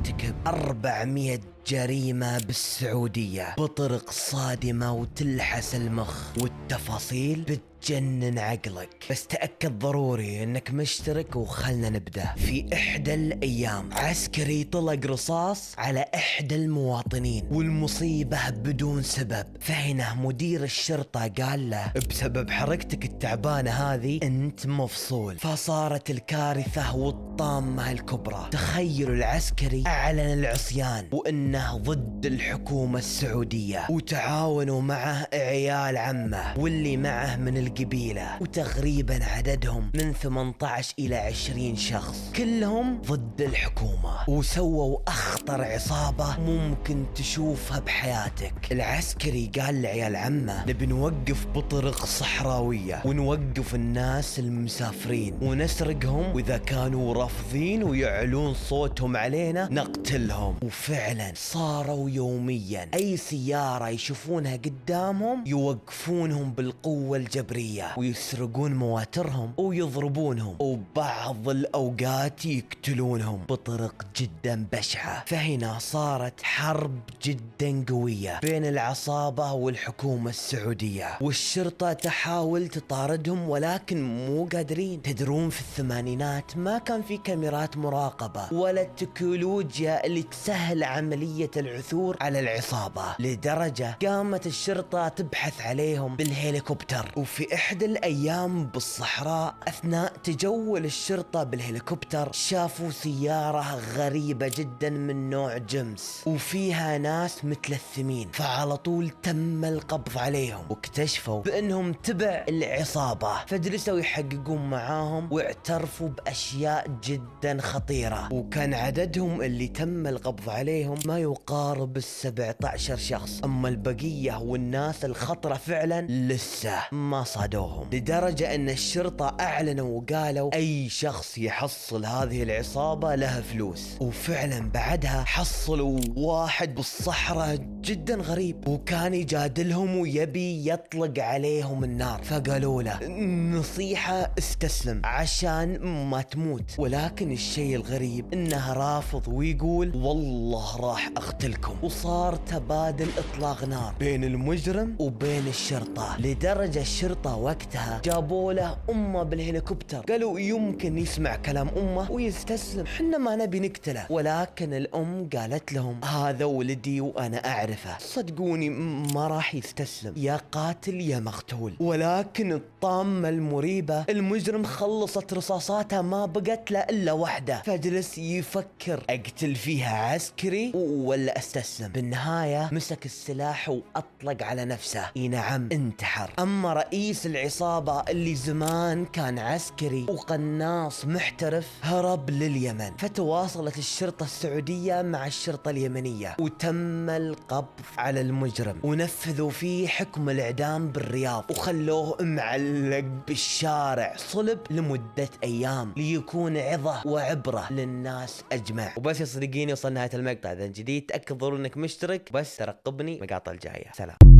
يرتكب 400 جريمة بالسعودية بطرق صادمة وتلحس المخ، والتفاصيل بتجنن عقلك. بس تأكد ضروري انك مشترك، وخلنا نبدأ. في احدى الايام عسكري طلق رصاص على احدى المواطنين، والمصيبة بدون سبب. فهنا مدير الشرطة قال له بسبب حركتك التعبانة هذه انت مفصول. فصارت الكارثة والطامة الكبرى. تخيلوا العسكري اعلن العصيان وانه ضد الحكومة السعودية، وتعاونوا معه عيال عمه واللي معه من القبيلة، وتقريبا عددهم من 18 إلى 20 شخص كلهم ضد الحكومة، وسووا أخطر عصابة ممكن تشوفها بحياتك. العسكري قال لعيال عمه نبي نوقف بطرق صحراوية ونوقف الناس المسافرين ونسرقهم، وإذا كانوا رافضين ويعلون صوتهم علينا نقتلهم. وفعلا صاروا يوميا أي سيارة يشوفونها قدامهم يوقفونهم بالقوة الجبرية، ويسرقون مواترهم ويضربونهم، وبعض الأوقات يقتلونهم بطرق جدا بشعة. فهنا صارت حرب جدا قوية بين العصابة والحكومة السعودية، والشرطة تحاول تطاردهم ولكن مو قادرين. تدرون في الثمانينات ما كان في كاميرات مراقبة ولا التكنولوجيا اللي تسهل عملية العثور على العصابة، لدرجة قامت الشرطة تبحث عليهم بالهليكوبتر. وفي إحدى الأيام بالصحراء أثناء تجول الشرطة بالهليكوبتر شافوا سيارة غريبة جدا من نوع جيمس وفيها ناس متلثمين، فعلى طول تم القبض عليهم، واكتشفوا بأنهم تبع العصابة. فجلسوا يحققون معاهم واعترفوا بأشياء جدا خطيرة، وكان عددهم اللي تم القبض عليهم ما يقارب 17 شخص. أما البقية والناس الخطرة فعلا لسه ما صادوهم، لدرجة أن الشرطة أعلنوا وقالوا أي شخص يحصل هذه العصابة له فلوس. وفعلا بعدها حصلوا واحد بالصحراء جدا غريب، وكان يجادلهم ويبي يطلق عليهم النار. فقالوا له نصيحة استسلم عشان ما تموت، ولكن الشيء الغريب انه رافض ويقول والله راح اقتلكم. وصار تبادل اطلاق نار بين المجرم وبين الشرطة، لدرجة الشرطة وقتها جابوا له امه بالهليكوبتر، قالوا يمكن يسمع كلام امه ويستسلم، حنا ما نبي نقتله. ولكن الام قالت لهم هذا ولدي وانا اعرفه، صدقوني ما راح يستسلم، يا قاتل يا مقتول. ولكن الطامة المريبة المجرم خلصت رصاصاتها ما بقت له الا واحدة، فجلس يفكر اقتل فيها عسكري ولا استسلم. بالنهاية مسك السلاح واطلق على نفسه، اي نعم انتحر. اما رئيس العصابة اللي زمان كان عسكري وقناص محترف هرب لليمن، فتواصلت الشرطة السعودية مع الشرطة اليمنية وتم القبض على المجرم، ونفذوا فيه حكم الاعدام بالرياض، وخلوه معلق بالشارع صلب لمدة ايام ليكون عظة وعبرة للناس اجمع. وبس يا صديقيني وصلنا نهاية المقطع. اذا جديد تأكد ضروري انك مشترك، بس ترقبني مقاطع الجاية. سلام.